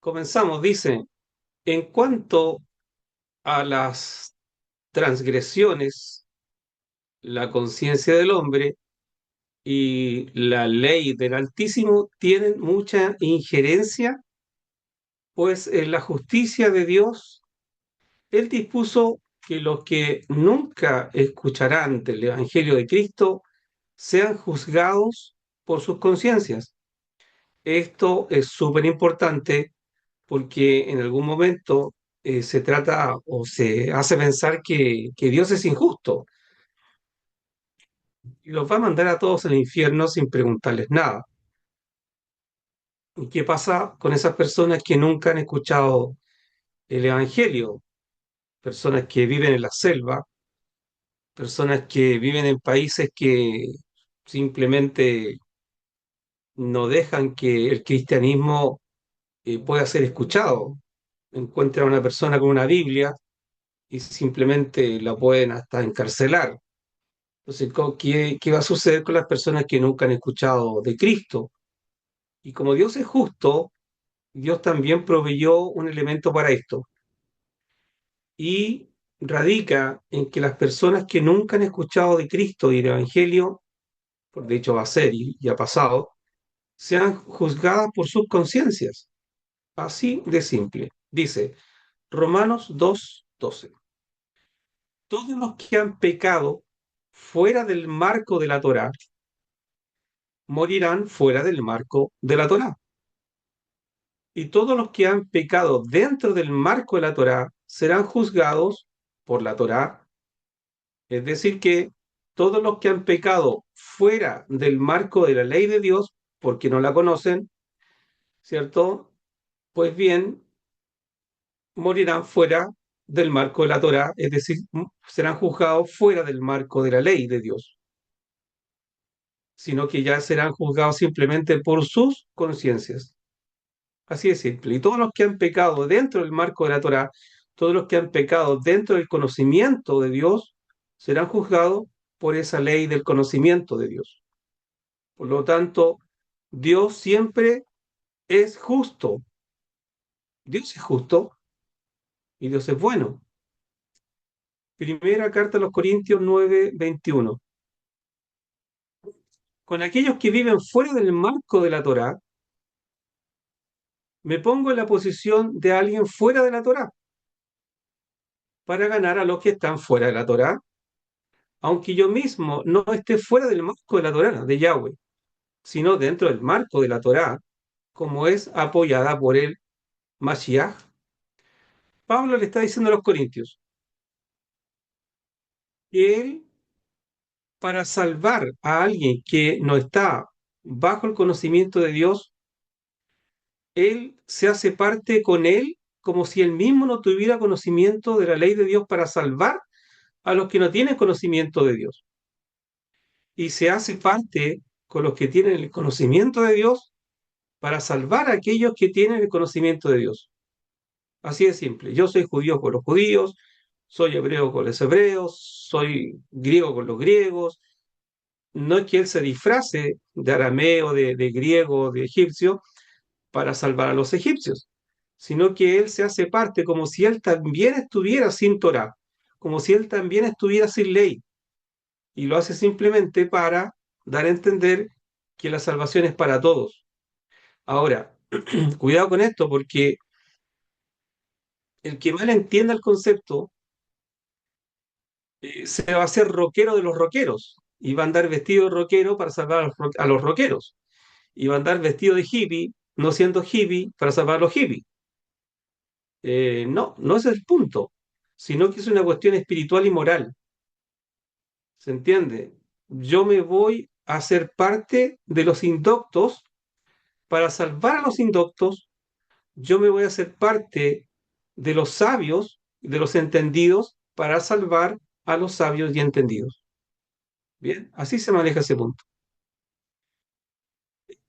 Comenzamos, dice, en cuanto a las transgresiones, la conciencia del hombre y la ley del Altísimo tienen mucha injerencia, pues en la justicia de Dios, Él dispuso que los que nunca escucharán del Evangelio de Cristo sean juzgados por sus conciencias. Esto es súper importante porque en algún momento se trata o se hace pensar que Dios es injusto y los va a mandar a todos al infierno sin preguntarles nada. ¿Y qué pasa con esas personas que nunca han escuchado el Evangelio? Personas que viven en la selva, personas que viven en países que simplemente no dejan que el cristianismo pueda ser escuchado. Encuentran a una persona con una Biblia y simplemente la pueden hasta encarcelar. Entonces, ¿qué va a suceder con las personas que nunca han escuchado de Cristo? Y como Dios es justo, Dios también proveyó un elemento para esto. Y radica en que las personas que nunca han escuchado de Cristo y del Evangelio, por de hecho va a ser y ha pasado, sean juzgadas por sus conciencias. Así de simple. Dice Romanos 2:12. Todos los que han pecado fuera del marco de la Torá morirán fuera del marco de la Torá. Y todos los que han pecado dentro del marco de la Torá serán juzgados por la Torá. Es decir, que todos los que han pecado fuera del marco de la ley de Dios, porque no la conocen, ¿cierto? Pues bien, morirán fuera del marco de la Torá, es decir, serán juzgados fuera del marco de la ley de Dios, sino que ya serán juzgados simplemente por sus conciencias. Así de simple. Y todos los que han pecado dentro del marco de la Torá, todos los que han pecado dentro del conocimiento de Dios, serán juzgados por esa ley del conocimiento de Dios. Por lo tanto, Dios siempre es justo. Dios es justo y Dios es bueno. Primera carta a los Corintios 9:21. Con aquellos que viven fuera del marco de la Torá, me pongo en la posición de alguien fuera de la Torá para ganar a los que están fuera de la Torá, aunque yo mismo no esté fuera del marco de la Torá, de Yahweh, sino dentro del marco de la Torá, como es apoyada por el Mashiach. Pablo le está diciendo a los corintios que él, para salvar a alguien que no está bajo el conocimiento de Dios, él se hace parte con él como si él mismo no tuviera conocimiento de la ley de Dios para salvar a los que no tienen conocimiento de Dios. Y se hace parte con los que tienen el conocimiento de Dios para salvar a aquellos que tienen el conocimiento de Dios. Así de simple. Yo soy judío con los judíos, soy hebreo con los hebreos, soy griego con los griegos. No es que él se disfrace de arameo, de griego, de egipcio, para salvar a los egipcios, sino que él se hace parte como si él también estuviera sin Torah, como si él también estuviera sin ley, y lo hace simplemente para dar a entender que la salvación es para todos. Ahora, cuidado con esto, porque el que mal entienda el concepto se va a hacer rockero de los rockeros y va a andar vestido de rockero para salvar a los rockeros y va a andar vestido de hippie, no siendo hippie, para salvar a los hippies. No, no es el punto, sino que es una cuestión espiritual y moral. ¿Se entiende? Yo me voy a ser parte de los indoctos para salvar a los indoctos. Yo me voy a hacer parte de los sabios, de los entendidos, para salvar a los sabios y entendidos. Bien, así se maneja ese punto.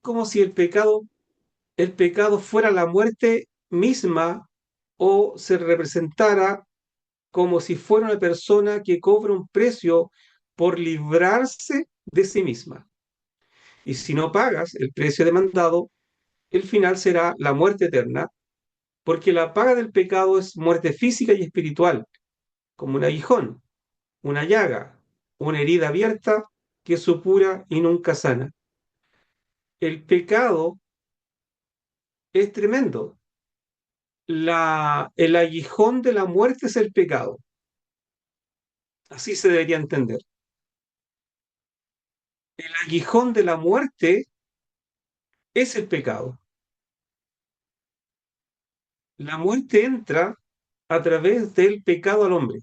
Como si el pecado fuera la muerte misma o se representara como si fuera una persona que cobra un precio por librarse de sí misma. Y si no pagas el precio demandado, el final será la muerte eterna, porque la paga del pecado es muerte física y espiritual, como un aguijón, una llaga, una herida abierta que supura y nunca sana. El pecado es tremendo. El aguijón de la muerte es el pecado. Así se debería entender. El aguijón de la muerte es el pecado. La muerte entra a través del pecado al hombre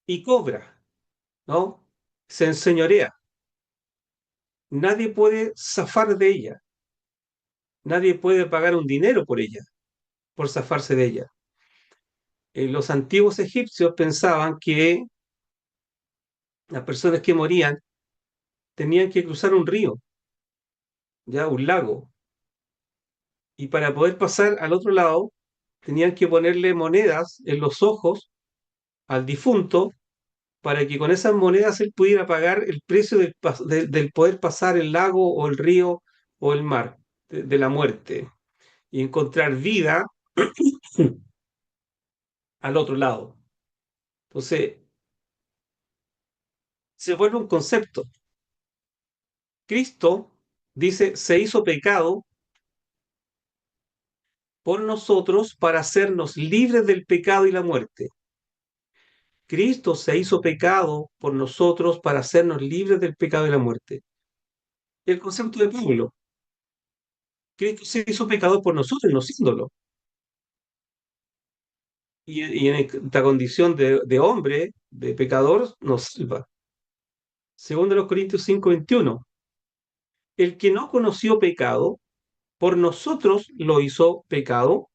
y cobra, ¿no? Se enseñorea. Nadie puede zafar de ella. Nadie puede pagar un dinero por ella, por zafarse de ella. Los antiguos egipcios pensaban que las personas que morían tenían que cruzar un río, ya un lago, y para poder pasar al otro lado tenían que ponerle monedas en los ojos al difunto para que con esas monedas él pudiera pagar el precio del poder pasar el lago o el río o el mar de la muerte y encontrar vida al otro lado. Entonces, se vuelve un concepto. Cristo dice, se hizo pecado por nosotros para hacernos libres del pecado y la muerte. Cristo se hizo pecado por nosotros para hacernos libres del pecado y la muerte. El concepto de Pablo, Cristo se hizo pecado por nosotros, no siéndolo. Y en esta condición de hombre, de pecador, nos salva. Segundo los Corintios 5:21. El que no conoció pecado, por nosotros lo hizo pecado,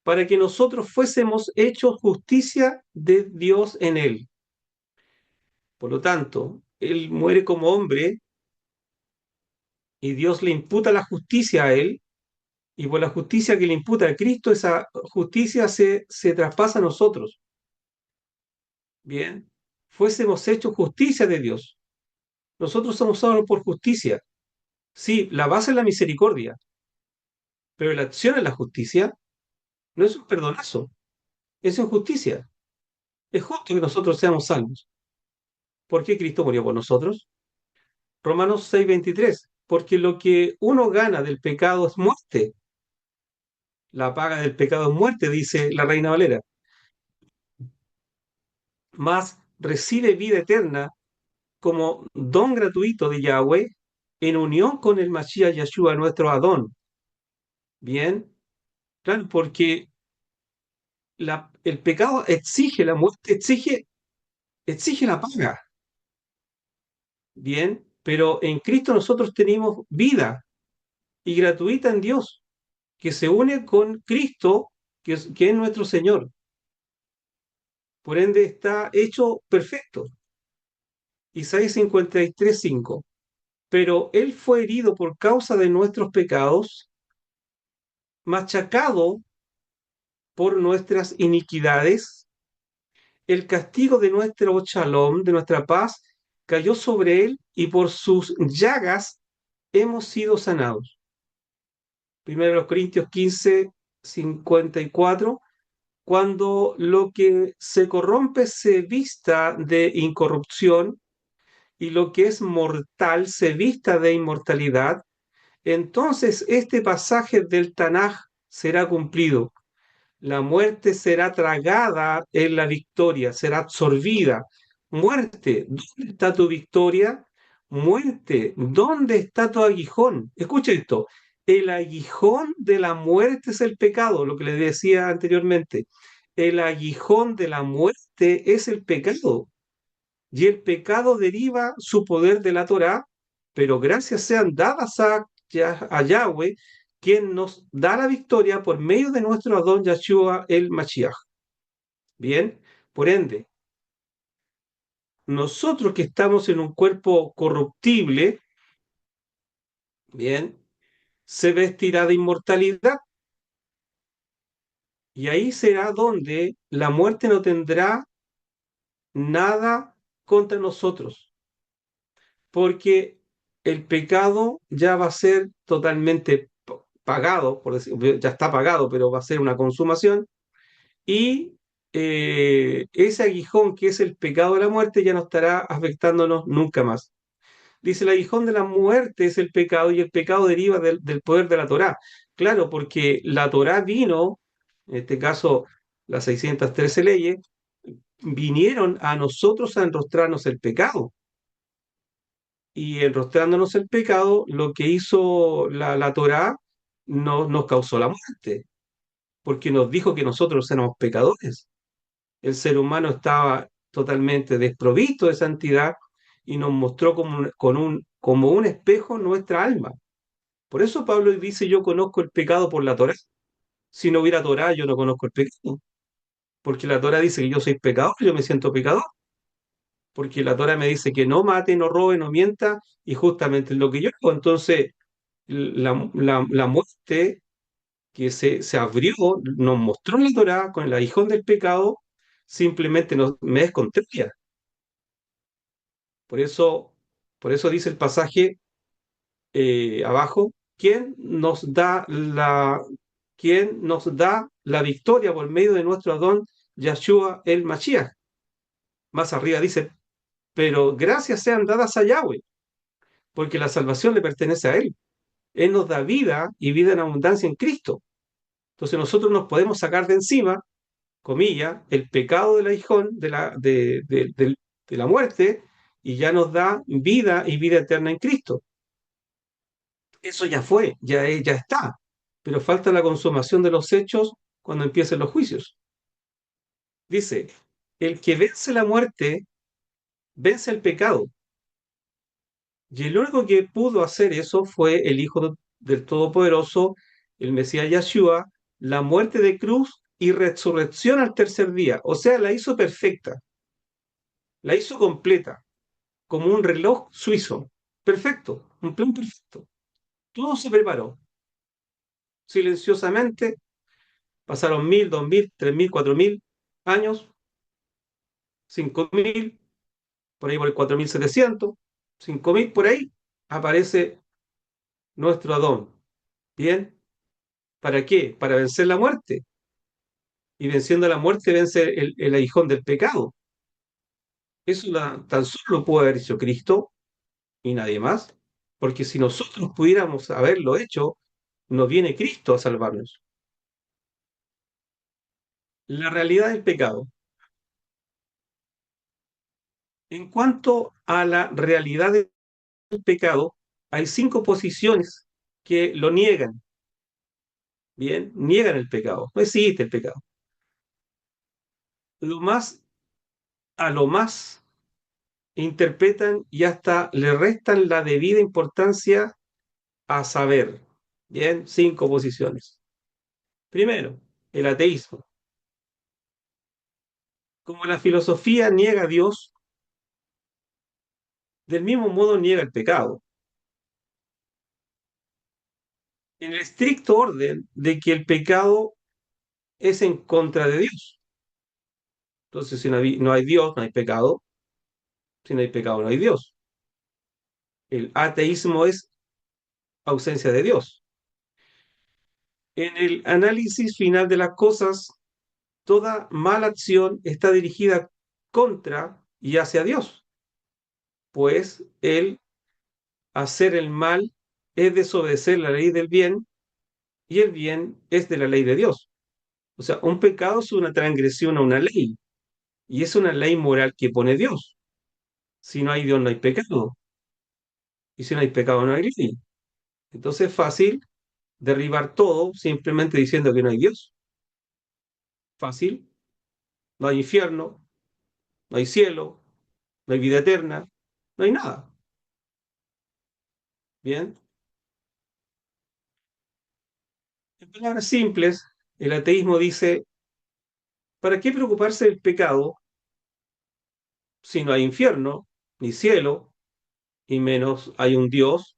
para que nosotros fuésemos hechos justicia de Dios en él. Por lo tanto, él muere como hombre y Dios le imputa la justicia a él, y por la justicia que le imputa a Cristo, esa justicia se traspasa a nosotros. Bien, fuésemos hechos justicia de Dios. Nosotros somos salvos por justicia. Sí, la base es la misericordia, pero la acción es la justicia. No es un perdonazo, es injusticia. Es justo que nosotros seamos salvos. ¿Por qué Cristo murió por nosotros? Romanos 6:23. Porque lo que uno gana del pecado es muerte. La paga del pecado es muerte, dice la Reina Valera. Mas recibe vida eterna como don gratuito de Yahweh en unión con el Mashiach Yeshua, nuestro Adón. Bien, claro, porque el pecado exige la muerte, exige la paga. Bien, pero en Cristo nosotros tenemos vida y gratuita en Dios, que se une con Cristo, que es nuestro Señor. Por ende está hecho perfecto. Isaías 53:5. Pero Él fue herido por causa de nuestros pecados, machacado por nuestras iniquidades, el castigo de nuestro shalom, de nuestra paz, cayó sobre Él y por sus llagas hemos sido sanados. Primero Corintios 15:54. Cuando lo que se corrompe se vista de incorrupción y lo que es mortal se vista de inmortalidad, entonces este pasaje del Tanaj será cumplido. La muerte será tragada en la victoria, será absorbida. Muerte, ¿dónde está tu victoria? Muerte, ¿dónde está tu aguijón? Escucha esto, el aguijón de la muerte es el pecado, lo que les decía anteriormente. El aguijón de la muerte es el pecado. Y el pecado deriva su poder de la Torá, pero gracias sean dadas a Yahweh, quien nos da la victoria por medio de nuestro Adón Yahshua el Mashiach. Bien, por ende, nosotros que estamos en un cuerpo corruptible, bien, se vestirá de inmortalidad y ahí será donde la muerte no tendrá nada contra nosotros, porque el pecado ya va a ser totalmente pagado, ya está pagado, pero va a ser una consumación, y ese aguijón que es el pecado de la muerte ya no estará afectándonos nunca más. Dice, el aguijón de la muerte es el pecado y el pecado deriva del poder de la Torá. Claro, porque la Torá vino, en este caso las 613 leyes, vinieron a nosotros a enrostrarnos el pecado. Y enrostrándonos el pecado, lo que hizo la Torá nos causó la muerte, porque nos dijo que nosotros éramos pecadores. El ser humano estaba totalmente desprovisto de santidad y nos mostró como un espejo nuestra alma. Por eso Pablo dice, yo conozco el pecado por la Torá. Si no hubiera Torá, yo no conozco el pecado, porque la Torá dice que yo soy pecador, yo me siento pecador, porque la Torá me dice que no mate, no robe, no mienta, y justamente es lo que yo hago. Entonces, la muerte que se abrió, nos mostró en la Torá con el aguijón del pecado, simplemente me es contraria. Por eso, por eso dice el pasaje abajo, ¿quién nos da la victoria por medio de nuestro Adón Yahshua el Mashiach? Más arriba dice, pero gracias sean dadas a Yahweh, porque la salvación le pertenece a Él. Él nos da vida y vida en abundancia en Cristo. Entonces nosotros nos podemos sacar de encima, comillas, el pecado del aguijón de la muerte y ya nos da vida y vida eterna en Cristo. Eso ya fue, ya está, pero falta la consumación de los hechos cuando empiecen los juicios. Dice, el que vence la muerte, vence el pecado. Y el único que pudo hacer eso fue el Hijo del Todopoderoso, el Mesías Yahshua, la muerte de cruz y resurrección al tercer día. O sea, la hizo perfecta, la hizo completa, como un reloj suizo. Perfecto, un plan perfecto. Todo se preparó silenciosamente. Pasaron 1000, 2000, 3000, 4000 años, 5000, por ahí por el 4700, 5000 por ahí, aparece nuestro Adón. Bien, ¿para qué? Para vencer la muerte. Y venciendo la muerte vence el aguijón del pecado. Eso tan solo puede haber hecho Cristo y nadie más. Porque si nosotros pudiéramos haberlo hecho, no viene Cristo a salvarnos. La realidad del pecado. En cuanto a la realidad del pecado, hay 5 posiciones que lo niegan. Bien, niegan el pecado. No existe el pecado. Lo más, a lo más interpretan y hasta le restan la debida importancia a saber. Bien, 5 posiciones. Primero, el ateísmo. Como la filosofía niega a Dios, del mismo modo niega el pecado. En el estricto orden de que el pecado es en contra de Dios. Entonces, si no hay Dios, no hay pecado. Si no hay pecado, no hay Dios. El ateísmo es ausencia de Dios. En el análisis final de las cosas, toda mala acción está dirigida contra y hacia Dios, pues el hacer el mal es desobedecer la ley del bien y el bien es de la ley de Dios. O sea, un pecado es una transgresión a una ley y es una ley moral que pone Dios. Si no hay Dios, no hay pecado. Y si no hay pecado, no hay ley. Entonces es fácil derribar todo simplemente diciendo que no hay Dios. Fácil, no hay infierno, no hay cielo, no hay vida eterna, no hay nada. Bien, en palabras simples, el ateísmo dice, ¿para qué preocuparse del pecado si no hay infierno, ni cielo, y menos hay un Dios?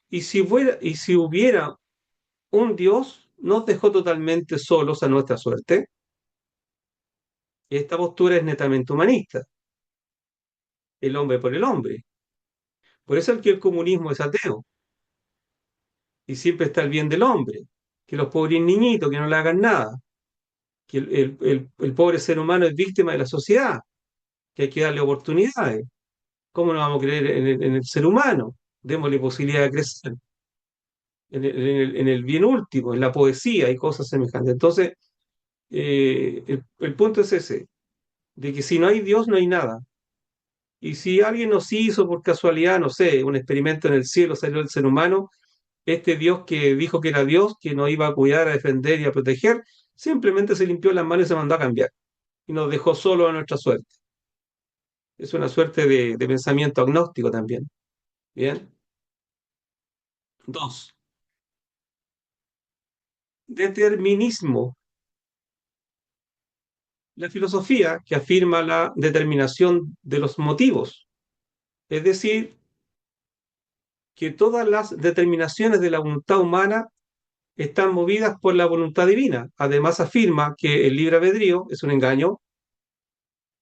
Y si hubiera un Dios, nos dejó totalmente solos a nuestra suerte. Esta postura es netamente humanista, el hombre por el hombre. Por eso es que el comunismo es ateo. y siempre está el bien del hombre, que los pobres niñitos, que no le hagan nada, que el pobre ser humano es víctima de la sociedad, que hay que darle oportunidades. ¿Cómo no vamos a creer en el ser humano? Démosle posibilidad de crecer en el bien último, en la poesía y cosas semejantes. Entonces, el punto es ese, de que si no hay Dios, no hay nada. Y si alguien nos hizo por casualidad, no sé, un experimento en el cielo, salió el ser humano, este Dios que dijo que era Dios, que nos iba a cuidar, a defender y a proteger, simplemente se limpió las manos y se mandó a cambiar. Y nos dejó solo a nuestra suerte. Es una suerte de pensamiento agnóstico también. Bien. Dos, determinismo. La filosofía que afirma la determinación de los motivos. Es decir, que todas las determinaciones de la voluntad humana están movidas por la voluntad divina. Además afirma que el libre albedrío es un engaño,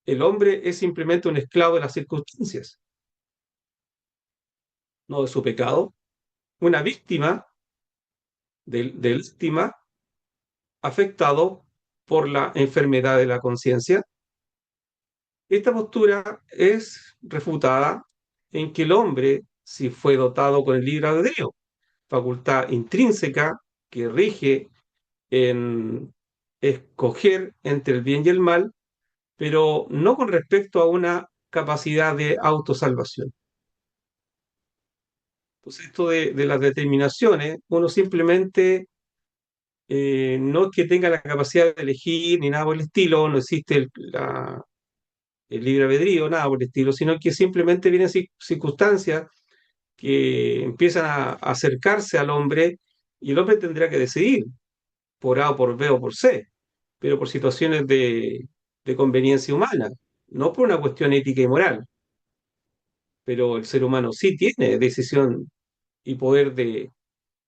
el hombre es simplemente un esclavo de las circunstancias, no de su pecado, una víctima del víctima afectado por la enfermedad de la conciencia. Esta postura es refutada en que el hombre, si fue dotado con el libre albedrío, facultad intrínseca que rige en escoger entre el bien y el mal, pero no con respecto a una capacidad de autosalvación. Entonces, esto de las determinaciones, uno simplemente no es que tenga la capacidad de elegir ni nada por el estilo, no existe el libre albedrío, nada por el estilo, sino que simplemente vienen circunstancias que empiezan a acercarse al hombre y el hombre tendrá que decidir por A o por B o por C, pero por situaciones de conveniencia humana, no por una cuestión ética y moral. Pero el ser humano sí tiene decisión y poder de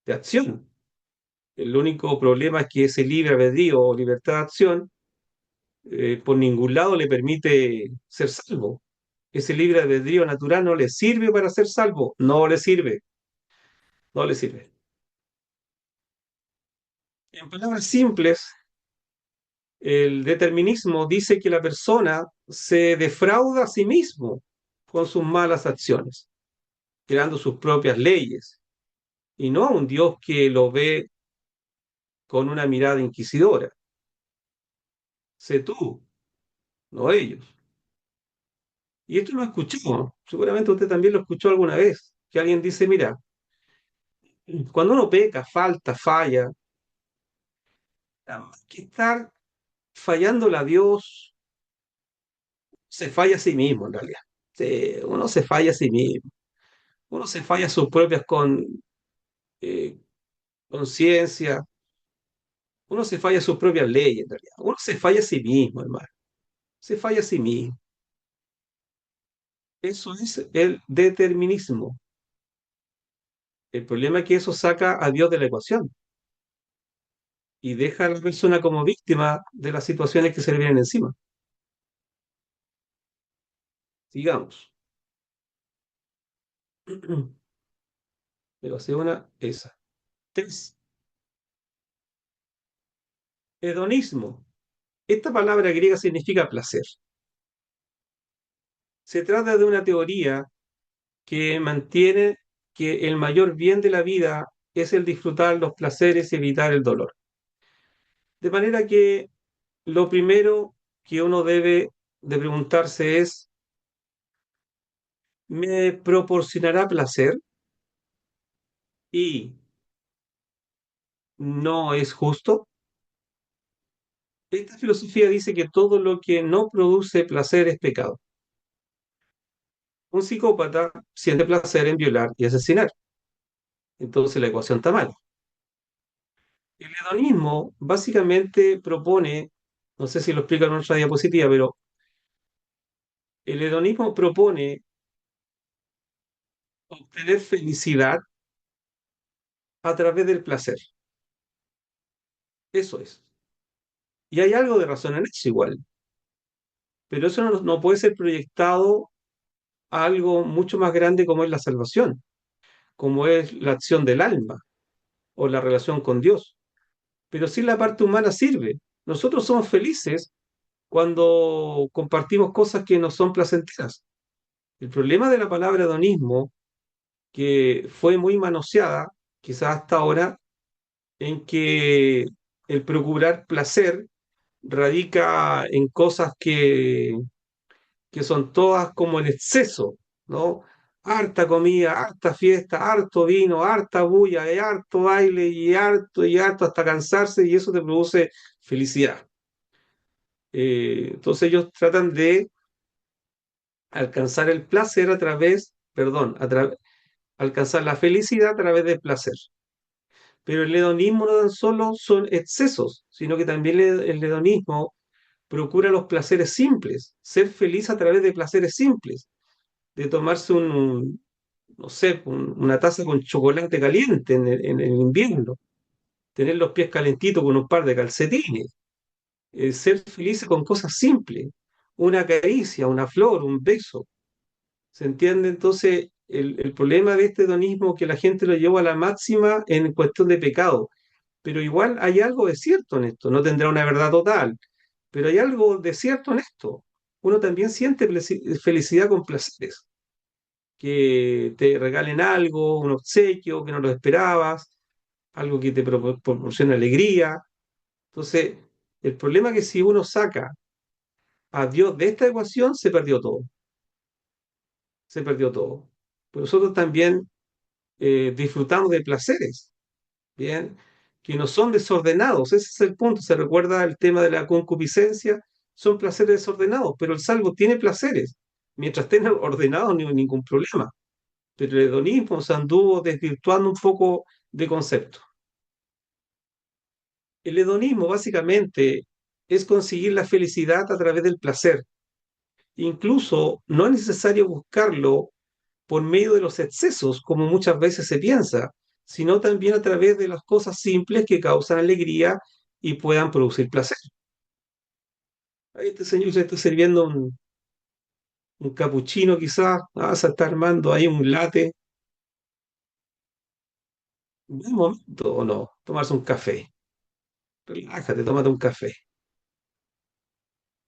acción. El único problema es que ese libre albedrío o libertad de acción por ningún lado le permite ser salvo. Ese libre albedrío natural no le sirve para ser salvo, no le sirve, no le sirve. En palabras simples, el determinismo dice que la persona se defrauda a sí mismo con sus malas acciones, creando sus propias leyes, y no a un Dios que lo ve con una mirada inquisidora. Sé tú, no ellos. Y esto lo escuchamos, seguramente usted también lo escuchó alguna vez, que alguien dice, mira, cuando uno peca, falta, falla, más que estar fallándole a Dios, se falla a sí mismo en realidad. Uno se falla a sí mismo, uno se falla a sus propias eh, conciencias, uno se falla a sus propias leyes en realidad, uno se falla a sí mismo, hermano, se falla a sí mismo. Eso es el determinismo. El problema es que eso saca a Dios de la ecuación y deja a la persona como víctima de las situaciones que se le vienen encima. Digamos, pero hace una esa. Tres, hedonismo. Esta palabra griega significa placer. Se trata de una teoría que mantiene que el mayor bien de la vida es el disfrutar los placeres y evitar el dolor. De manera que lo primero que uno debe de preguntarse es, ¿me proporcionará placer? Y no es justo. Esta filosofía dice que todo lo que no produce placer es pecado. Un psicópata siente placer en violar y asesinar. Entonces la ecuación está mal. El hedonismo básicamente propone, no sé si lo explico en otra diapositiva, pero el hedonismo propone obtener felicidad a través del placer. Eso es. Y hay algo de razón en eso igual, pero eso no puede ser proyectado a algo mucho más grande como es la salvación, como es la acción del alma. o la relación con Dios, pero sí la parte humana sirve. Nosotros somos felices cuando compartimos cosas que nos son placenteras. El problema de la palabra hedonismo, que fue muy manoseada, quizás hasta ahora, en que el procurar placer radica en cosas que son todas como en exceso, ¿no? Harta comida, harta fiesta, harto vino, harta bulla, y harto baile y harto hasta cansarse y eso te produce felicidad. Entonces ellos tratan de alcanzar el placer a través, perdón, alcanzar la felicidad a través del placer. Pero el hedonismo no tan solo son excesos, sino que también el hedonismo procura los placeres simples, ser feliz a través de placeres simples, de tomarse no sé, una taza con chocolate caliente en el invierno, tener los pies calentitos con un par de calcetines, ser feliz con cosas simples, una caricia, una flor, un beso. ¿Se entiende? Entonces, el problema de este hedonismo que la gente lo lleva a la máxima en cuestión de pecado, pero igual hay algo de cierto en esto, no tendrá una verdad total, pero hay algo de cierto en esto. Uno también siente felicidad con placeres, que te regalen algo, un obsequio que no lo esperabas, algo que te proporciona alegría. Entonces, el problema es que si uno saca a Dios de esta ecuación, se perdió todo, se perdió todo. Pero nosotros también disfrutamos de placeres, ¿bien? Que no son desordenados, ese es el punto. Se recuerda el tema de la concupiscencia, son placeres desordenados, pero el salvo tiene placeres. Mientras estén ordenados, no hay ningún problema. Pero el hedonismo se anduvo desvirtuando un poco de concepto. El hedonismo básicamente es conseguir la felicidad a través del placer. Incluso no es necesario buscarlo por medio de los excesos, como muchas veces se piensa, sino también a través de las cosas simples que causan alegría y puedan producir placer. Ahí este señor se está sirviendo un capuchino quizás, se está armando ahí un latte. ¿Es momento o no? Tomarse un café. Relájate, tómate un café.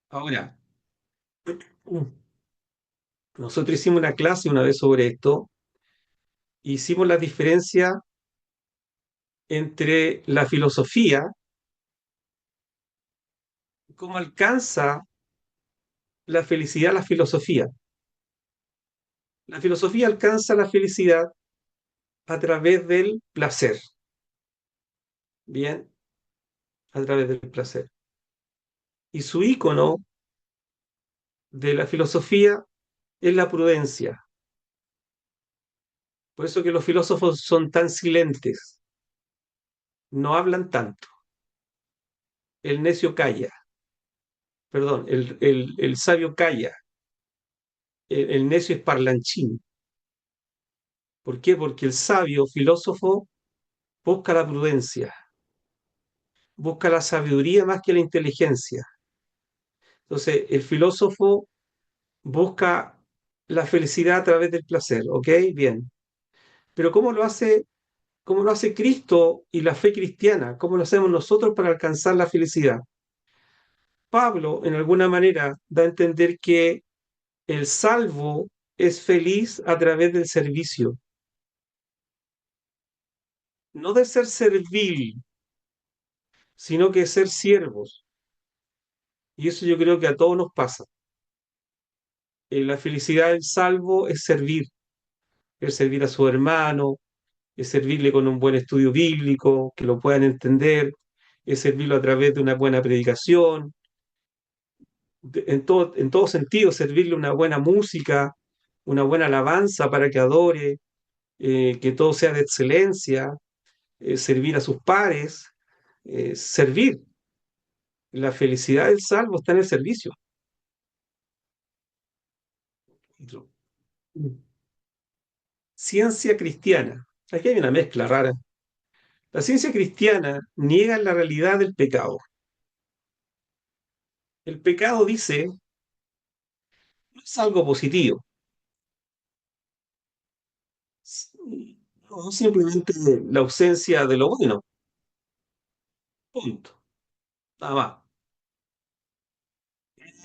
Ahora, nosotros hicimos una clase una vez sobre esto. Hicimos la diferencia entre la filosofía, cómo alcanza la felicidad la filosofía. La filosofía alcanza la felicidad a través del placer, ¿bien? A través del placer. Y su ícono de la filosofía es la prudencia. Por eso que los filósofos son tan silentes, no hablan tanto. El necio calla, perdón, el sabio calla, el necio es parlanchín. ¿Por qué? Porque el sabio filósofo busca la prudencia, busca la sabiduría más que la inteligencia. Entonces, el filósofo busca la felicidad a través del placer, ¿ok? Bien. Pero cómo lo hace Cristo y la fe cristiana? ¿Cómo lo hacemos nosotros para alcanzar la felicidad? Pablo, en alguna manera, da a entender que el salvo es feliz a través del servicio, no de ser servil, sino que ser siervos. Y eso yo creo que a todos nos pasa. La felicidad del salvo es servir a su hermano, es servirle con un buen estudio bíblico, que lo puedan entender, es servirlo a través de una buena predicación, en todo sentido, servirle una buena música, una buena alabanza para que adore, que todo sea de excelencia, servir a sus pares, servir. La felicidad del salvo está en el servicio. Ciencia cristiana. Aquí hay una mezcla rara. La ciencia cristiana niega la realidad del pecado. El pecado dice, no es algo positivo, No, simplemente la ausencia de lo bueno, punto, nada más.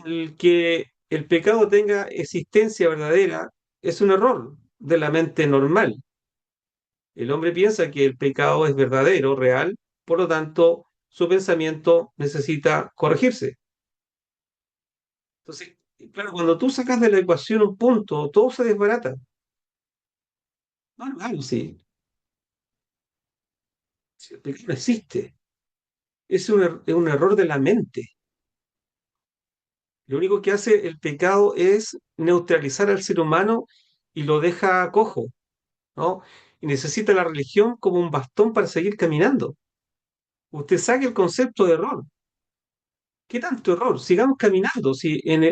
El que el pecado tenga existencia verdadera es un error de la mente normal. El hombre piensa que el pecado es verdadero, real, por lo tanto, su pensamiento necesita corregirse. Entonces, claro, cuando tú sacas de la ecuación un punto, todo se desbarata. No, claro, sí, si el pecado no existe, es un error de la mente. Lo único que hace el pecado es neutralizar al ser humano y lo deja cojo, ¿no? Y necesita la religión como un bastón para seguir caminando. Usted saque el concepto de error. ¿Qué tanto error? Sigamos caminando. Si en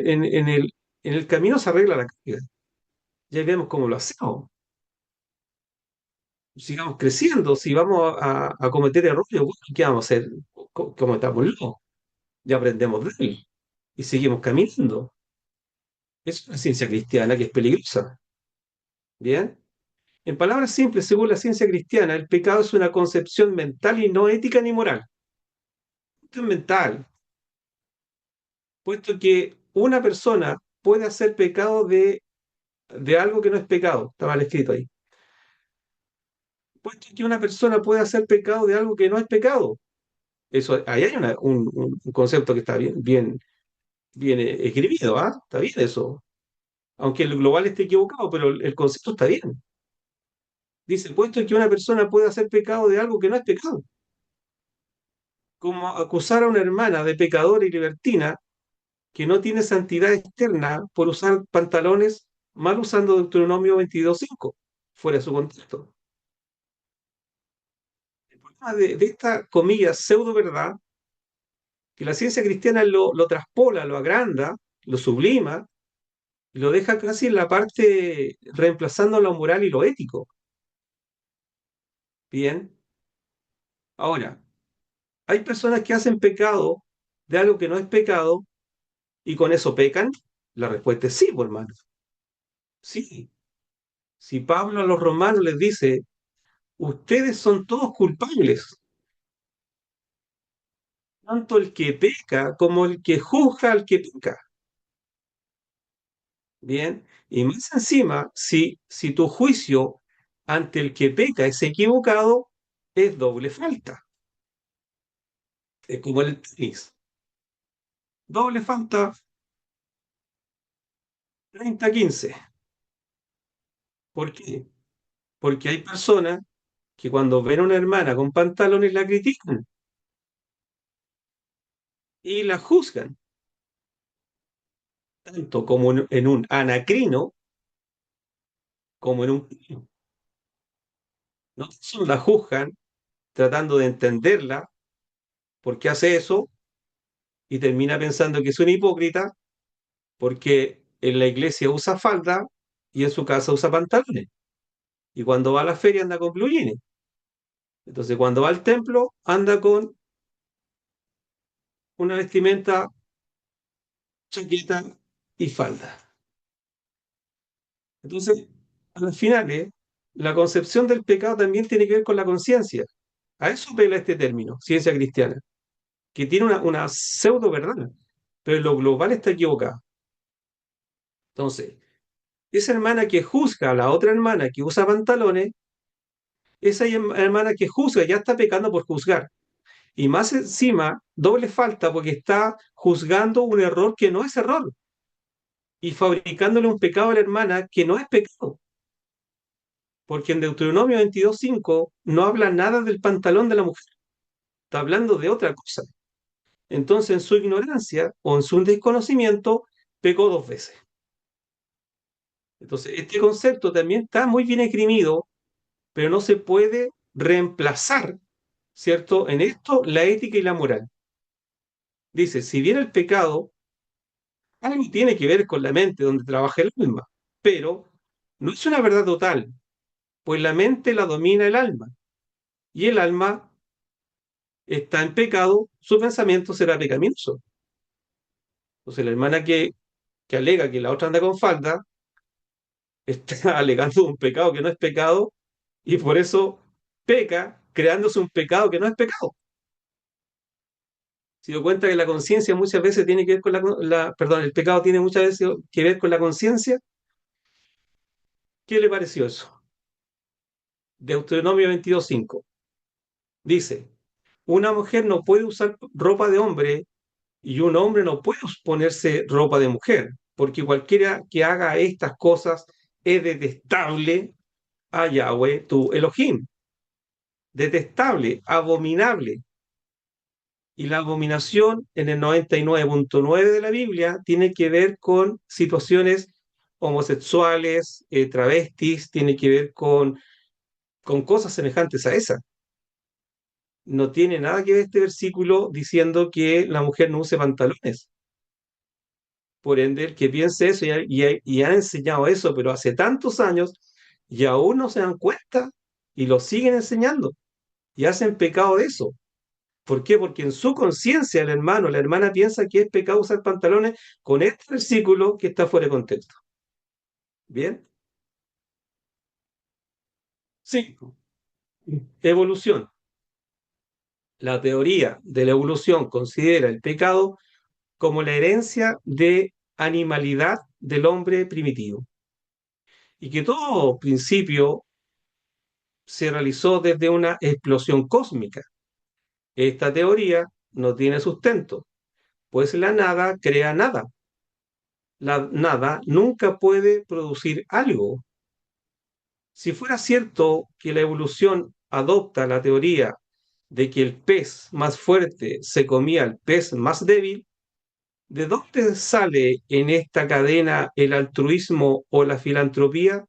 el camino se arregla la carga. Ya vemos cómo lo hacemos. Sigamos creciendo. Si vamos a cometer errores, bueno, ¿qué vamos a hacer? Cometámoslo. Ya aprendemos de él. Y seguimos caminando. Es una ciencia cristiana que es peligrosa. ¿Bien? En palabras simples, según la ciencia cristiana, el pecado es una concepción mental y no ética ni moral. Esto es mental, puesto que una persona puede hacer pecado de algo que no es pecado. Está mal escrito ahí. Puesto que una persona puede hacer pecado de algo que no es pecado. Eso, ahí hay un concepto que está bien escribido, ¿ah? Está bien eso. Aunque el global esté equivocado, pero el concepto está bien. Dice, puesto que una persona puede hacer pecado de algo que no es pecado. Como acusar a una hermana de pecadora y libertina que no tiene santidad externa por usar pantalones mal usando Deuteronomio 22:5, fuera de su contexto. El problema de esta, comillas, pseudo verdad, que la ciencia cristiana lo traspola, lo agranda, lo sublima, y lo deja casi en la parte reemplazando lo moral y lo ético. Bien, ahora, hay personas que hacen pecado de algo que no es pecado y con eso pecan. La respuesta es sí, pues, hermano. Sí. Si Pablo a los romanos les dice, ustedes son todos culpables, tanto el que peca como el que juzga al que peca. Bien, y más encima, si tu juicio ante el que peca es equivocado, es doble falta. Es como el tenis. Doble falta, 30-15. ¿Por qué? Porque hay personas que cuando ven a una hermana con pantalones la critican y la juzgan, tanto como en un anacrino como en un... No solo la juzgan tratando de entenderla, por qué hace eso, y termina pensando que es una hipócrita porque en la iglesia usa falda y en su casa usa pantalones. Y cuando va a la feria anda con blue jeans. Entonces cuando va al templo anda con una vestimenta, chaqueta y falda. Entonces, al final, la concepción del pecado también tiene que ver con la conciencia. A eso apela este término, ciencia cristiana, que tiene una pseudo verdad, pero lo global está equivocado. Entonces, esa hermana que juzga a la otra hermana que usa pantalones, esa hermana que juzga ya está pecando por juzgar. Y más encima, doble falta porque está juzgando un error que no es error y fabricándole un pecado a la hermana que no es pecado. Porque en Deuteronomio 22:5 no habla nada del pantalón de la mujer, está hablando de otra cosa. Entonces, en su ignorancia o en su desconocimiento, pecó dos veces. Entonces, este concepto también está muy bien esgrimido, pero no se puede reemplazar, ¿cierto? En esto, la ética y la moral. Dice, si bien el pecado algo tiene que ver con la mente donde trabaja el alma, pero no es una verdad total, pues la mente la domina el alma y el alma está en pecado, su pensamiento será pecaminoso. Entonces la hermana que alega que la otra anda con falda está alegando un pecado que no es pecado y por eso peca creándose un pecado que no es pecado. Se dio cuenta que la conciencia muchas veces tiene que ver con perdón, el pecado tiene muchas veces que ver con la conciencia. ¿Qué le pareció eso? Deuteronomio 22:5 dice, una mujer no puede usar ropa de hombre y un hombre no puede ponerse ropa de mujer, porque cualquiera que haga estas cosas es detestable a Yahweh, tu Elohim, detestable, abominable. Y la abominación en el 99.9 de la Biblia tiene que ver con situaciones homosexuales, travestis, tiene que ver con cosas semejantes a esa. No tiene nada que ver este versículo diciendo que la mujer no use pantalones. Por ende, el que piense eso y ha enseñado eso, pero hace tantos años, y aún no se dan cuenta y lo siguen enseñando y hacen pecado de eso. ¿Por qué? Porque en su conciencia el hermano, la hermana piensa que es pecado usar pantalones con este versículo que está fuera de contexto. ¿Bien? Sí. Evolución. La teoría de la evolución considera el pecado como la herencia de animalidad del hombre primitivo y que todo principio se realizó desde una explosión cósmica. Esta teoría no tiene sustento, pues la nada crea nada. La nada nunca puede producir algo. Si fuera cierto que la evolución adopta la teoría de que el pez más fuerte se comía al pez más débil, ¿de dónde sale en esta cadena el altruismo o la filantropía?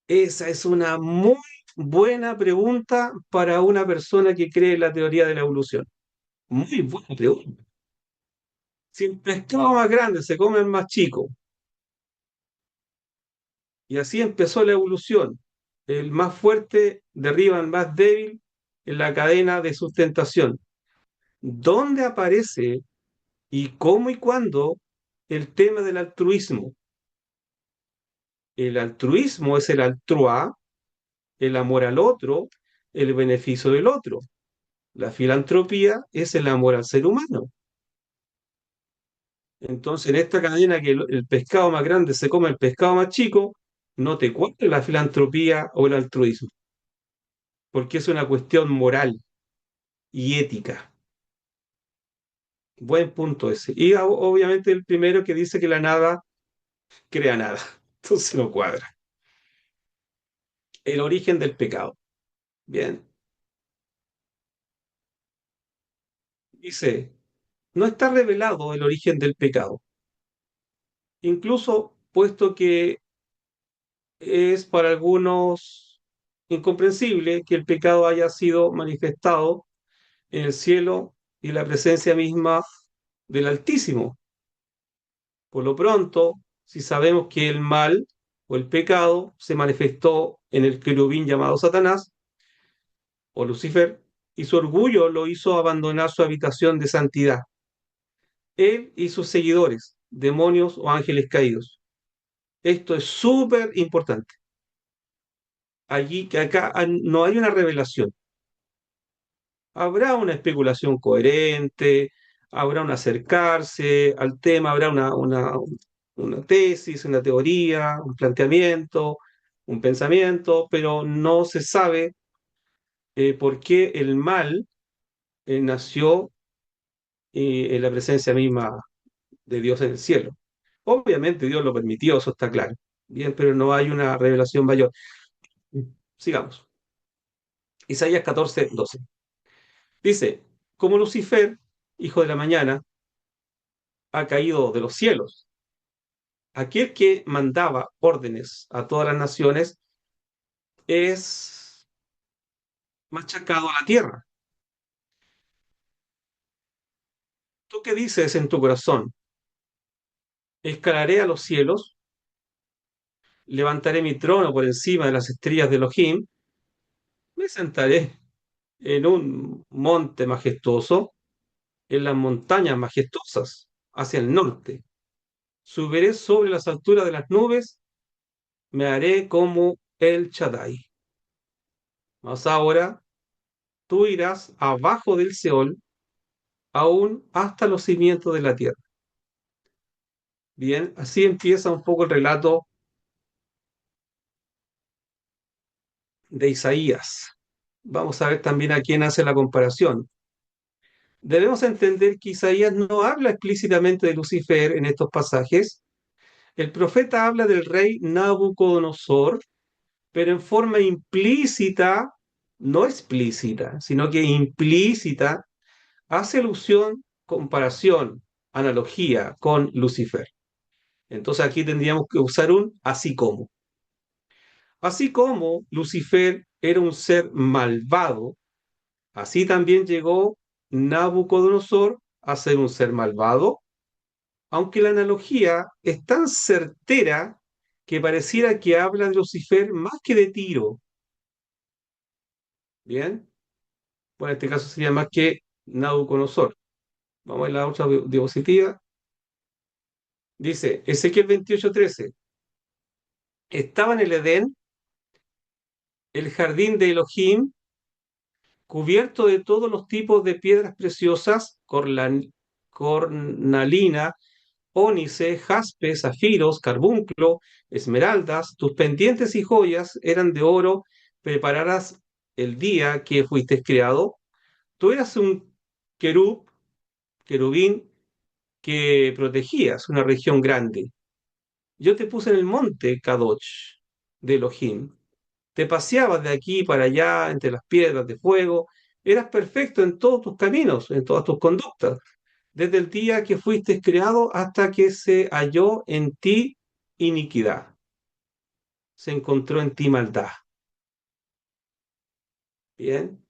Esa es una muy buena pregunta para una persona que cree en la teoría de la evolución. Muy buena pregunta. Si el pescado más grande se come el más chico, y así empezó la evolución, el más fuerte derriba al más débil en la cadena de sustentación. ¿Dónde aparece y cómo y cuándo el tema del altruismo? El altruismo es el altrua, el amor al otro, el beneficio del otro. La filantropía es el amor al ser humano. Entonces, en esta cadena que el pescado más grande se come el pescado más chico, no te cuadra la filantropía o el altruismo, porque es una cuestión moral y ética. Buen punto ese. Y obviamente el primero que dice que la nada crea nada. Entonces no cuadra. El origen del pecado. Bien. Dice, no está revelado el origen del pecado. Incluso puesto que es para algunos incomprensible que el pecado haya sido manifestado en el cielo y la presencia misma del Altísimo. Por lo pronto, si sabemos que el mal o el pecado se manifestó en el querubín llamado Satanás o Lucifer, y su orgullo lo hizo abandonar su habitación de santidad, él y sus seguidores, demonios o ángeles caídos. Esto es súper importante. Allí, que acá no hay una revelación. Habrá una especulación coherente, habrá un acercarse al tema, habrá una tesis, una teoría, un planteamiento, un pensamiento, pero no se sabe por qué el mal nació en la presencia misma de Dios en el cielo. Obviamente Dios lo permitió, eso está claro. Bien, pero no hay una revelación mayor. Sigamos. Isaías 14:12. Dice, como Lucifer, hijo de la mañana, ha caído de los cielos. Aquel que mandaba órdenes a todas las naciones es machacado a la tierra. ¿Tú qué dices en tu corazón? Escalaré a los cielos, levantaré mi trono por encima de las estrellas de Elohim, me sentaré en un monte majestuoso, en las montañas majestuosas, hacia el norte. Subiré sobre las alturas de las nubes, me haré como el Shaddai. Mas ahora tú irás abajo del Seol, aún hasta los cimientos de la tierra. Bien, así empieza un poco el relato de Isaías. Vamos a ver también a quién hace la comparación. Debemos entender que Isaías no habla explícitamente de Lucifer en estos pasajes. El profeta habla del rey Nabucodonosor, pero en forma implícita, no explícita, sino que implícita, hace alusión, comparación, analogía con Lucifer. Entonces aquí tendríamos que usar un así como. Así como Lucifer era un ser malvado, así también llegó Nabucodonosor a ser un ser malvado, aunque la analogía es tan certera que pareciera que habla de Lucifer más que de Tiro. Bien, bueno, en este caso sería más que Nabucodonosor. Vamos a la otra diapositiva. Dice Ezequiel 28:13. Estaba en el Edén, el jardín de Elohim, cubierto de todos los tipos de piedras preciosas, cornalina, ónice, jaspe, zafiros, carbunclo, esmeraldas. Tus pendientes y joyas eran de oro, preparadas el día que fuiste creado. Tú eras un querubín que protegías una región grande. Yo te puse en el monte Kadosh de Elohim. Te paseabas de aquí para allá entre las piedras de fuego. Eras perfecto en todos tus caminos, en todas tus conductas, desde el día que fuiste creado hasta que se halló en ti iniquidad, se encontró en ti maldad. Bien,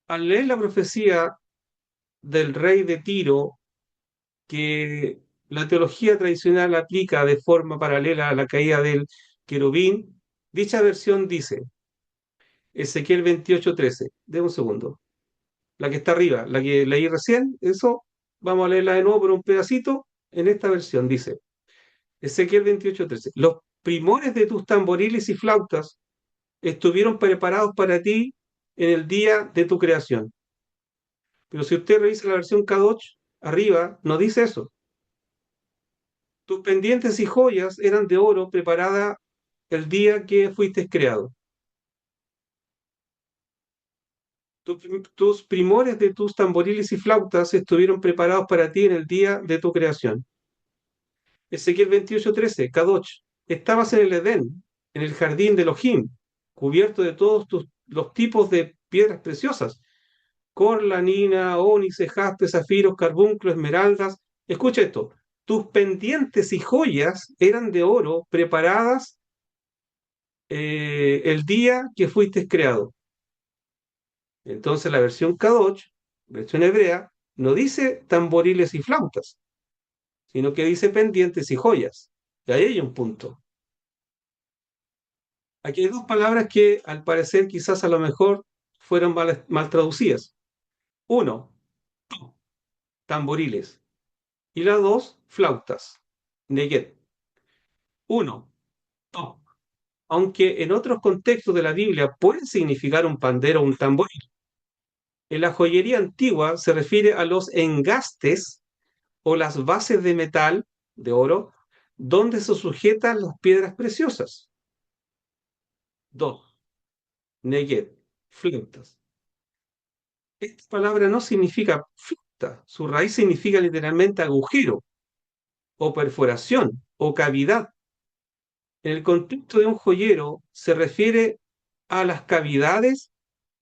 al leer la profecía del rey de Tiro, que la teología tradicional aplica de forma paralela a la caída del querubín, dicha versión dice, Ezequiel 28:13, de un segundo, la que está arriba, la que leí recién, eso, vamos a leerla de nuevo por un pedacito, en esta versión dice, Ezequiel 28:13, los primores de tus tamboriles y flautas estuvieron preparados para ti en el día de tu creación. Pero si usted revisa la versión Kadosh, arriba, no dice eso. Tus pendientes y joyas eran de oro preparada el día que fuiste creado. Tus primores de tus tamboriles y flautas estuvieron preparados para ti en el día de tu creación. Ezequiel 28:13, Kadosh, estabas en el Edén, en el jardín de Elohim, cubierto de todos los tipos de piedras preciosas, corlanina, ónice, jaspe, zafiros, carbunclo, esmeraldas. Escucha esto, tus pendientes y joyas eran de oro preparadas el día que fuiste creado. Entonces la versión Kadosh, versión hebrea, no dice tamboriles y flautas, sino que dice pendientes y joyas. Y ahí hay un punto. Aquí hay dos palabras que al parecer quizás a lo mejor fueron mal traducidas. Uno, tamboriles. Y la dos, flautas. Neget. Uno, aunque en otros contextos de la Biblia pueden significar un pandero o un tamboril. En la joyería antigua se refiere a los engastes o las bases de metal, de oro, donde se sujetan las piedras preciosas. Dos, neget, flautas. Esta palabra no significa flauta, su raíz significa literalmente agujero o perforación o cavidad. En el contexto de un joyero se refiere a las cavidades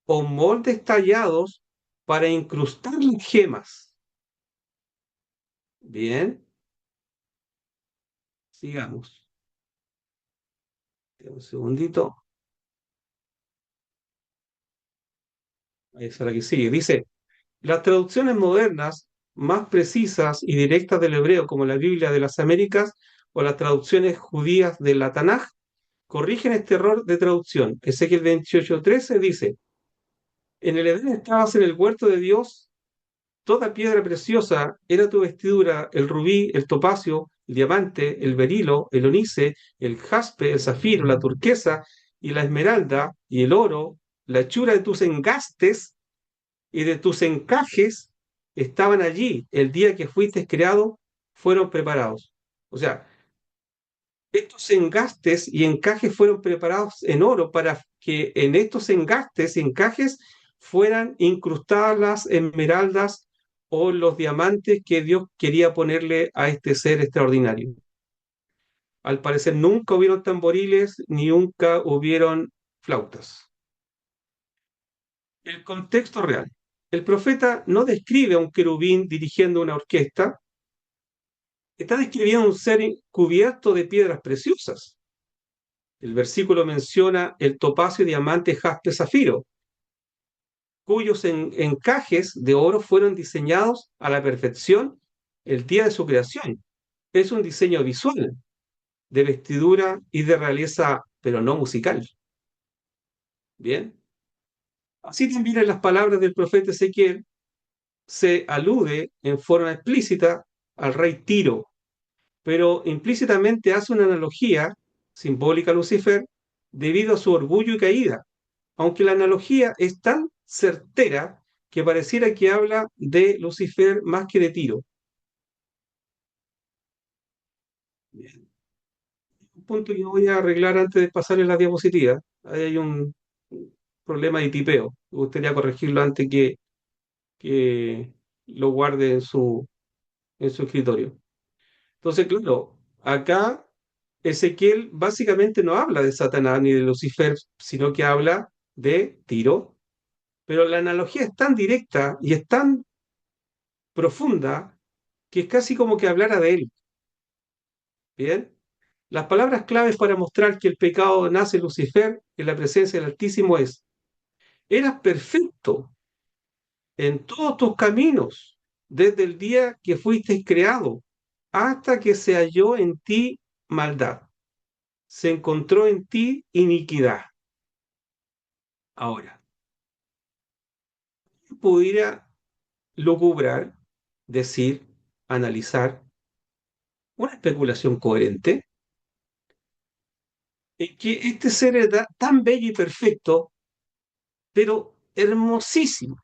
o moldes tallados para incrustar las gemas. Bien, sigamos. Un segundito. Ahí es la que sigue. Dice, las traducciones modernas más precisas y directas del hebreo, como la Biblia de las Américas o las traducciones judías de la Tanaj, corrigen este error de traducción. Ezequiel 28:13 dice, en el Edén estabas en el huerto de Dios, toda piedra preciosa era tu vestidura, el rubí, el topacio, el diamante, el berilo, el onice, el jaspe, el zafiro, la turquesa y la esmeralda y el oro, la hechura de tus engastes y de tus encajes estaban allí. El día que fuiste creado, fueron preparados. O sea, estos engastes y encajes fueron preparados en oro para que en estos engastes y encajes fueran incrustadas las esmeraldas o los diamantes que Dios quería ponerle a este ser extraordinario. Al parecer nunca hubieron tamboriles ni nunca hubieron flautas. El contexto real. El profeta no describe a un querubín dirigiendo una orquesta, está describiendo un ser cubierto de piedras preciosas. El versículo menciona el topacio, diamante, jaspe, zafiro, cuyos encajes de oro fueron diseñados a la perfección el día de su creación. Es un diseño visual, de vestidura y de realeza, pero no musical. Bien. Así también en las palabras del profeta Ezequiel se alude en forma explícita al rey Tiro, pero implícitamente hace una analogía simbólica a Lucifer debido a su orgullo y caída, aunque la analogía es tan certera que pareciera que habla de Lucifer más que de Tiro. Bien. Un punto que voy a arreglar antes de pasarle la diapositiva. Ahí hay un problema de tipeo. Me gustaría corregirlo antes que lo guarde en su escritorio. Entonces, claro, acá Ezequiel básicamente no habla de Satanás ni de Lucifer, sino que habla de Tiro, pero la analogía es tan directa y es tan profunda que es casi como que hablara de él. Bien, las palabras claves para mostrar que el pecado nace en Lucifer en la presencia del Altísimo es: eras perfecto en todos tus caminos desde el día que fuiste creado hasta que se halló en ti maldad, se encontró en ti iniquidad. Ahora, pudiera lucubrar, decir, analizar una especulación coherente en que este ser era tan bello y perfecto, pero hermosísimo,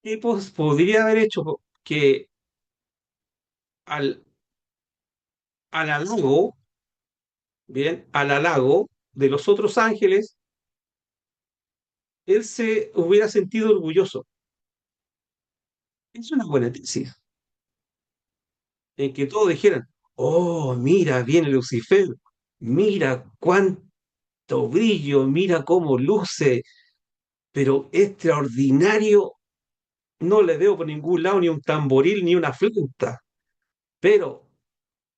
y pues podría haber hecho que al, al halago, bien, al halago de los otros ángeles, él se hubiera sentido orgulloso. Es una buena tesis, en que todos dijeran: oh, mira, viene Lucifer, mira cuánto brillo, mira cómo luce, pero extraordinario, no le veo por ningún lado ni un tamboril ni una flauta, pero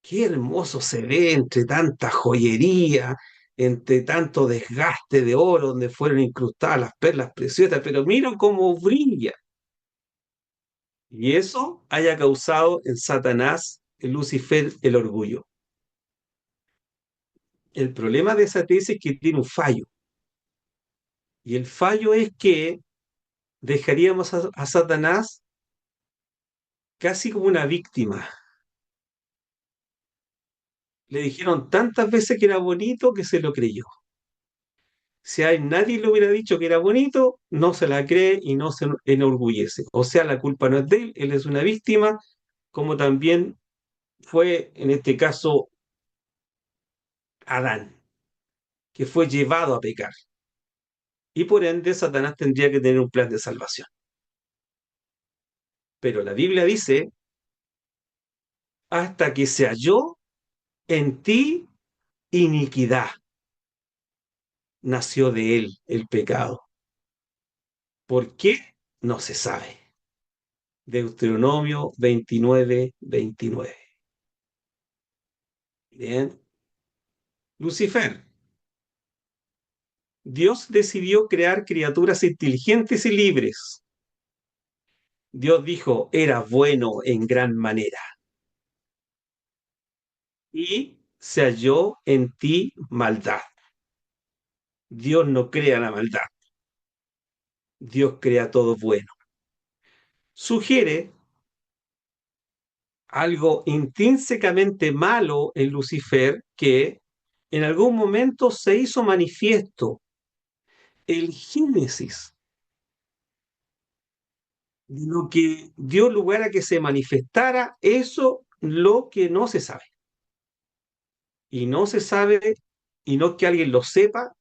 qué hermoso se ve entre tanta joyería, entre tanto desgaste de oro donde fueron incrustadas las perlas preciosas, pero mira cómo brilla. Y eso haya causado en Satanás, en Lucifer, el orgullo. El problema de esa tesis es que tiene un fallo. Y el fallo es que dejaríamos a Satanás casi como una víctima. Le dijeron tantas veces que era bonito que se lo creyó. Si a él nadie le hubiera dicho que era bonito, no se la cree y no se enorgullece. O sea, la culpa no es de él es una víctima, como también fue en este caso Adán, que fue llevado a pecar. Y por ende, Satanás tendría que tener un plan de salvación. Pero la Biblia dice: hasta que se halló en ti iniquidad, nació de él el pecado. ¿Por qué? No se sabe. Deuteronomio 29:29. Bien. Lucifer. Dios decidió crear criaturas inteligentes y libres. Dios dijo: era bueno en gran manera. Y se halló en ti maldad. Dios no crea la maldad. Dios crea todo bueno. Sugiere algo intrínsecamente malo en Lucifer, que en algún momento se hizo manifiesto el génesis de lo que dio lugar a que se manifestara eso, lo que no se sabe. Y no se sabe, y no que alguien lo sepa,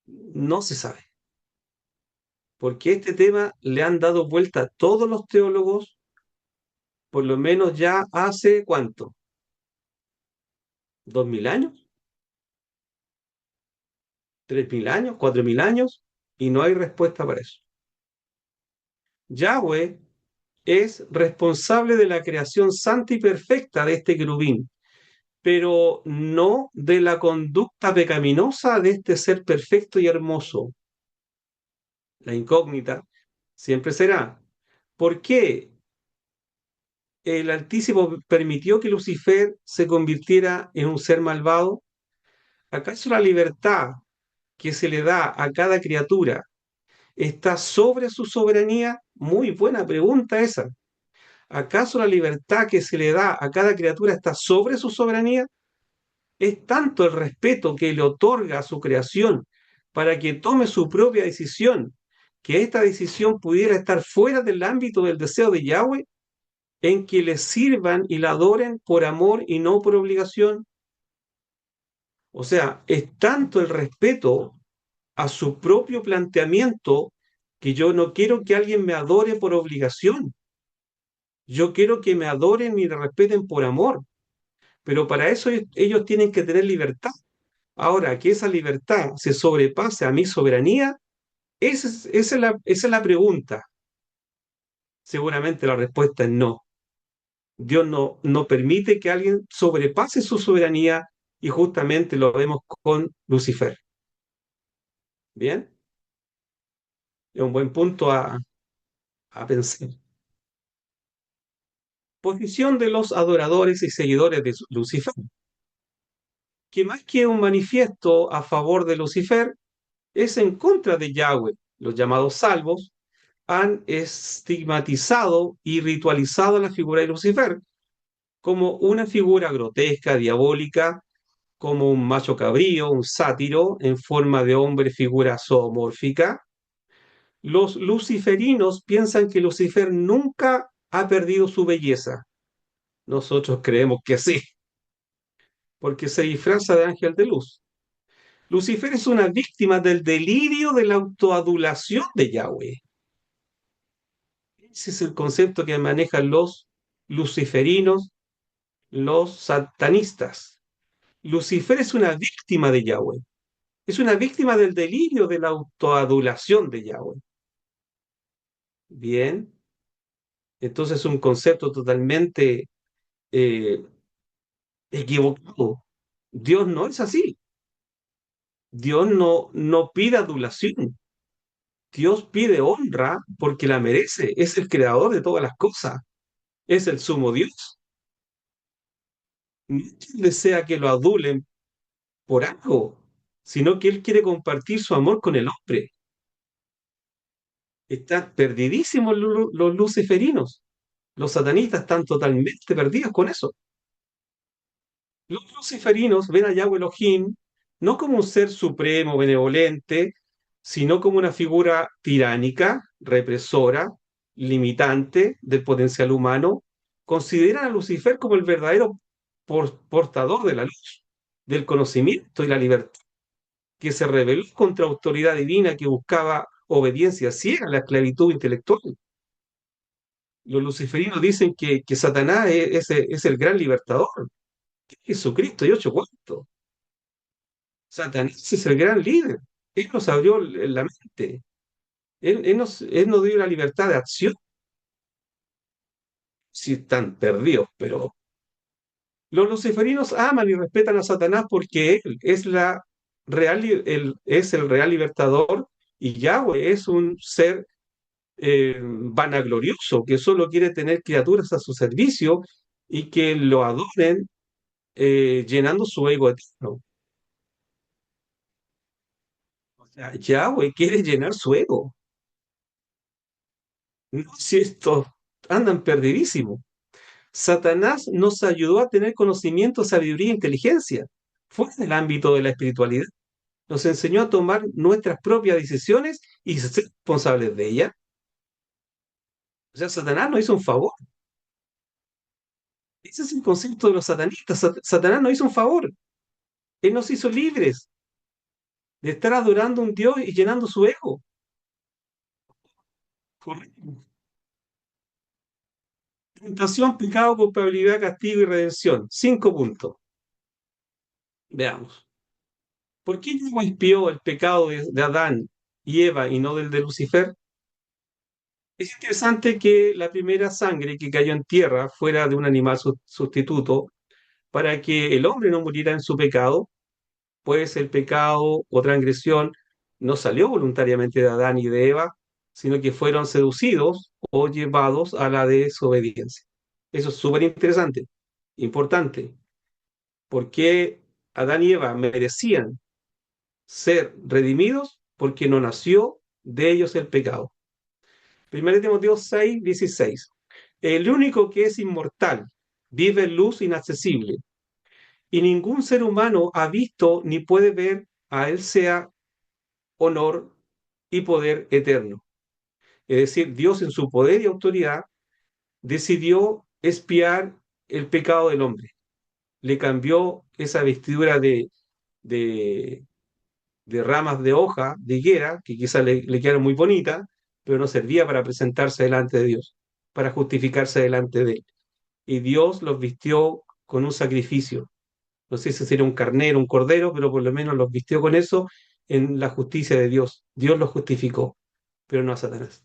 no se sabe. Porque este tema le han dado vuelta a todos los teólogos, por lo menos ya hace ¿cuánto? ¿2000 años? ¿3000 años? ¿4000 años? Y no hay respuesta para eso. Yahweh es responsable de la creación santa y perfecta de este querubín, pero no de la conducta pecaminosa de este ser perfecto y hermoso. La incógnita siempre será, ¿por qué el Altísimo permitió que Lucifer se convirtiera en un ser malvado? ¿Acaso la libertad que se le da a cada criatura está sobre su soberanía? Muy buena pregunta esa. ¿Acaso la libertad que se le da a cada criatura está sobre su soberanía? Es tanto el respeto que le otorga a su creación para que tome su propia decisión, que esta decisión pudiera estar fuera del ámbito del deseo de Yahweh, en que le sirvan y la adoren por amor y no por obligación. O sea, es tanto el respeto a su propio planteamiento que yo no quiero que alguien me adore por obligación. Yo quiero que me adoren y me respeten por amor. Pero para eso ellos tienen que tener libertad. Ahora, que esa libertad se sobrepase a mi soberanía, esa es la pregunta. Seguramente la respuesta es no. Dios no permite que alguien sobrepase su soberanía y justamente lo vemos con Lucifer. ¿Bien? Es un buen punto a pensar. Posición de los adoradores y seguidores de Lucifer, que más que un manifiesto a favor de Lucifer, es en contra de Yahweh. Los llamados salvos han estigmatizado y ritualizado la figura de Lucifer como una figura grotesca, diabólica, como un macho cabrío, un sátiro en forma de hombre, figura zoomórfica. Los luciferinos piensan que Lucifer nunca ha perdido su belleza. Nosotros creemos que sí, porque se disfraza de ángel de luz. Lucifer es una víctima del delirio de la autoadulación de Yahweh. Ese es el concepto que manejan los luciferinos, los satanistas. Lucifer es una víctima de Yahweh. Es una víctima del delirio de la autoadulación de Yahweh. Bien, entonces es un concepto totalmente eh, equivocado. Dios no es así. Dios no pide adulación. Dios pide honra porque la merece. Es el creador de todas las cosas. Es el sumo Dios. No es que Él desea que lo adulen por algo, sino que Él quiere compartir su amor con el hombre. Están perdidísimos los luciferinos. Los satanistas están totalmente perdidos con eso. Los luciferinos ven a Yahweh Elohim no como un ser supremo, benevolente, sino como una figura tiránica, represora, limitante del potencial humano. Consideran a Lucifer como el verdadero portador de la luz, del conocimiento y la libertad, que se rebeló contra autoridad divina que buscaba obediencia ciega a la esclavitud intelectual. Los luciferinos dicen que Satanás es el gran libertador, que es Jesucristo y ocho cuartos. Satanás es el gran líder. Él nos abrió la mente. Él nos dio la libertad de acción. Si están perdidos, pero los luciferinos aman y respetan a Satanás porque él es es el real libertador y Yahweh es un ser vanaglorioso que solo quiere tener criaturas a su servicio y que lo adoren llenando su ego eterno. O sea, Yahweh quiere llenar su ego. No, si estos andan perdidísimos. Satanás nos ayudó a tener conocimiento, sabiduría e inteligencia fuera del ámbito de la espiritualidad. Nos enseñó a tomar nuestras propias decisiones y ser responsables de ellas. O sea, Satanás nos hizo un favor. Ese es el concepto de los satanistas. Satanás nos hizo un favor. Él nos hizo libres de estar adorando a un Dios y llenando su ego. Correcto. Tentación, pecado, culpabilidad, castigo y redención. 5 puntos. Veamos. ¿Por qué Dios expió el pecado de Adán y Eva y no del de Lucifer? Es interesante que la primera sangre que cayó en tierra fuera de un animal sustituto para que el hombre no muriera en su pecado, pues el pecado o transgresión no salió voluntariamente de Adán y de Eva, sino que fueron seducidos o llevados a la desobediencia. Eso es súper interesante, importante, porque Adán y Eva merecían ser redimidos porque no nació de ellos el pecado. 1 Timoteo 6:16. El único que es inmortal, vive en luz inaccesible, y ningún ser humano ha visto ni puede ver, a él sea honor y poder eterno. Es decir, Dios en su poder y autoridad decidió expiar el pecado del hombre. Le cambió esa vestidura de, de ramas de hoja, de higuera, que quizás le quedaron muy bonitas, pero no servía para presentarse delante de Dios, para justificarse delante de él. Y Dios los vistió con un sacrificio. No sé si sería un carnero, un cordero, pero por lo menos los vistió con eso en la justicia de Dios. Dios los justificó, pero no a Satanás.